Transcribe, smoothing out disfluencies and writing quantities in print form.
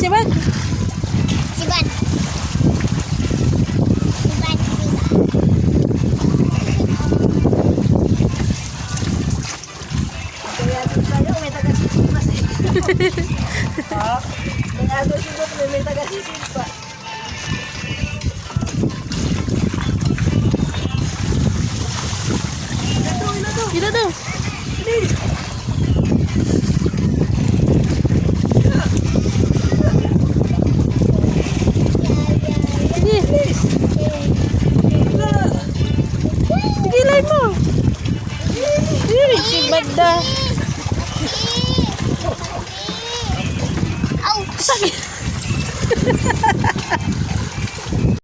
si Bad. Sibat. Sibat, sibat. Kaya doon tayo, may taga-sisig pa siya. Ha? Kaya doon siya may taga-sisig pa. Dito daw. Sige. Sige, live mo. Si Bad da. Ouch!